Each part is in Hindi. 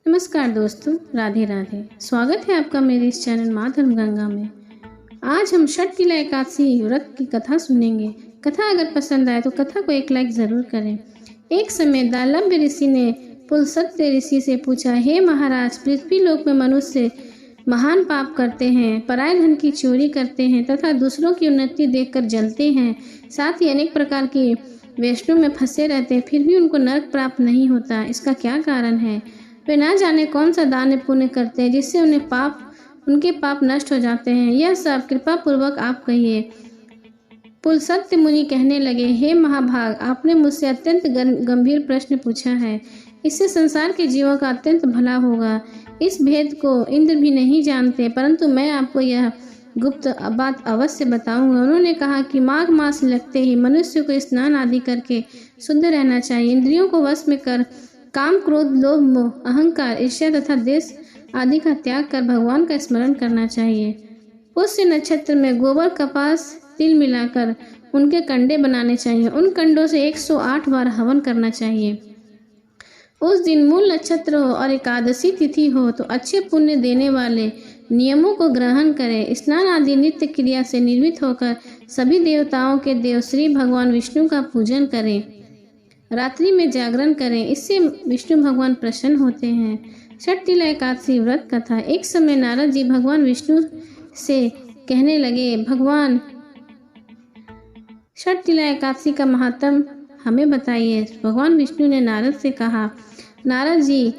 नमस्कार दोस्तों, राधे राधे। स्वागत है आपका मेरे इस चैनल माँ धर्म गंगा में। आज हम छठ तिला एकादशी व्रत की कथा सुनेंगे। कथा अगर पसंद आए तो कथा को एक लाइक ज़रूर करें। एक समय दालव्य ऋषि ने पुलस्त्य ऋषि से पूछा, हे महाराज, पृथ्वी लोक में मनुष्य महान पाप करते हैं, पराये धन की चोरी करते हैं तथा दूसरों की उन्नति देखकर जलते हैं, साथ ही अनेक प्रकार की वैष्णव में फंसे रहते हैं, फिर भी उनको नरक प्राप्त नहीं होता। इसका क्या कारण है? वे ना जाने कौन सा दान पुण्य करते हैं जिससे उनके पाप नष्ट हो जाते हैं। यह सब कृपा पूर्वक आप कहिए। पुलस्त्य मुनि कहने लगे, हे महाभाग, आपने मुझसे अत्यंत गंभीर प्रश्न पूछा है। इससे संसार के जीवों का अत्यंत भला होगा। इस भेद को इंद्र भी नहीं जानते, परंतु मैं आपको यह गुप्त बात अवश्य बताऊंगा। उन्होंने कहा कि माघ मास लगते ही मनुष्य को स्नान आदि करके शुद्ध रहना चाहिए। इंद्रियों को वश में कर काम, क्रोध, लोभ, मोह, अहंकार, ईर्ष्या तथा देश आदि का त्याग कर भगवान का स्मरण करना चाहिए। पुष्य नक्षत्र में गोबर, कपास, तिल मिलाकर उनके कंडे बनाने चाहिए। उन कंडों से 108 बार हवन करना चाहिए। उस दिन मूल नक्षत्र हो और एकादशी तिथि हो तो अच्छे पुण्य देने वाले नियमों को ग्रहण करें। स्नान आदि नित्य क्रिया से निर्मित होकर सभी देवताओं के देव श्री भगवान विष्णु का पूजन करें। रात्रि में जागरण करें, इससे विष्णु भगवान प्रसन्न होते हैं। छठ तिला एकादशी व्रत कथा। एक समय नारद जी भगवान विष्णु से कहने लगे, भगवान, छठ तिला एकादशी का महात्म हमें बताइए। भगवान विष्णु ने नारद से कहा, नारद जी,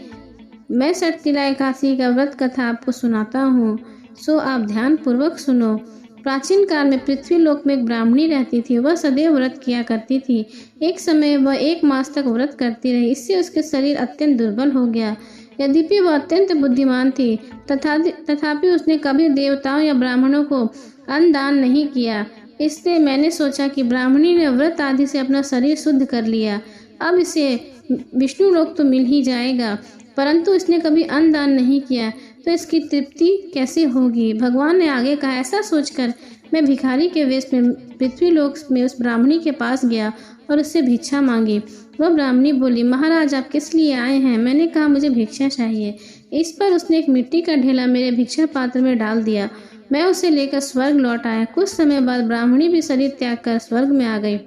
मैं छठ तिला एकादशी का व्रत कथा आपको सुनाता हूँ, सो आप ध्यान पूर्वक सुनो। प्राचीन काल में पृथ्वी लोक में एक ब्राह्मणी रहती थी। वह सदैव व्रत किया करती थी। एक समय वह 1 मास तक व्रत करती रही। इससे उसके शरीर अत्यंत दुर्बल हो गया। यद्यपि वह अत्यंत बुद्धिमान थी, तथापि उसने कभी देवताओं या ब्राह्मणों को अन्न दान नहीं किया। इससे मैंने सोचा कि ब्राह्मणी ने व्रत आदि से अपना शरीर शुद्ध कर लिया, अब इसे विष्णु लोक तो मिल ही जाएगा, परंतु इसने कभी अन्न दान नहीं किया तो इसकी तृप्ति कैसे होगी। भगवान ने आगे कहा, ऐसा सोचकर मैं भिखारी के वेश में पृथ्वी लोक में उस ब्राह्मणी के पास गया और उससे भिक्षा मांगी। वह ब्राह्मणी बोली, महाराज, आप किस लिए आए हैं? मैंने कहा, मुझे भिक्षा चाहिए। इस पर उसने एक मिट्टी का ढेला मेरे भिक्षा पात्र में डाल दिया। मैं उसे लेकर स्वर्ग लौट आया। कुछ समय बाद ब्राह्मणी भी शरीर त्याग कर स्वर्ग में आ गई।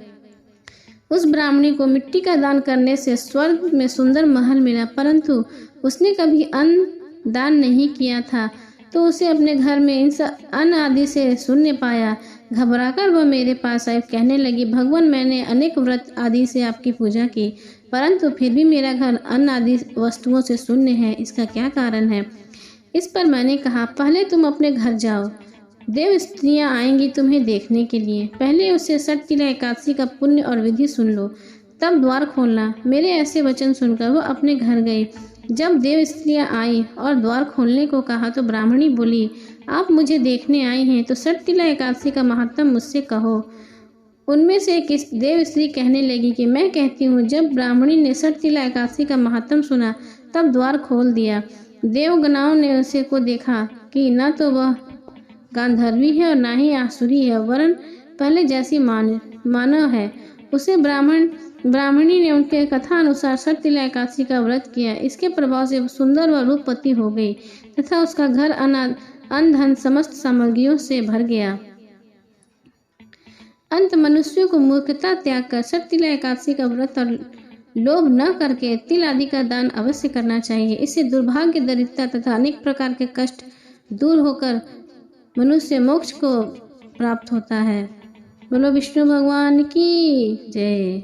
उस ब्राह्मणी को मिट्टी का दान करने से स्वर्ग में सुंदर महल मिला, परंतु उसने कभी अन्न दान नहीं किया था, तो उसे अपने घर में इन अन्न आदि से शून्य पाया। घबराकर वह मेरे पास आई, कहने लगी, भगवान, मैंने अनेक व्रत आदि से आपकी पूजा की, परंतु फिर भी मेरा घर अन्न आदि वस्तुओं से शून्य है। इसका क्या कारण है? इस पर मैंने कहा, पहले तुम अपने घर जाओ, देव स्त्रियां आएंगी तुम्हें देखने के लिए। पहले उससे छठ तिला एकादशी का पुण्य और विधि सुन लो, तब द्वार खोलना। मेरे ऐसे वचन सुनकर वह अपने घर गई। जब देव स्त्रियां आई और द्वार खोलने को कहा तो ब्राह्मणी बोली, आप मुझे देखने आई हैं तो छठ तिला एकादशी का महात्म मुझसे कहो। उनमें से एक देव स्त्री कहने लगी कि मैं कहती हूँ। जब ब्राह्मणी ने छठ तिला एकादशी का महात्म सुना तब द्वार खोल दिया। देवगणाओं ने उसे को देखा कि न तो वह गांधर्वी है और ना ही आसुरी है, वरन पहले जैसी मानव है। उसे ब्राह्मणी ने उनके कथा अनुसार छठ तिला एकादशी का व्रत किया। इसके प्रभाव से सुंदर व रूपवती हो गई तथा उसका घर अन्न धन समस्त सामग्रियों से भर गया। अंत मनुष्यों को मूर्खता त्याग कर छठ तिला एकादशी का व्रत और लोभ न करके तिल आदि का दान अवश्य करना चाहिए। इससे दुर्भाग्य, दरिद्रता तथा अनेक प्रकार के कष्ट दूर होकर मनुष्य मोक्ष को प्राप्त होता है। बोलो विष्णु भगवान की जय।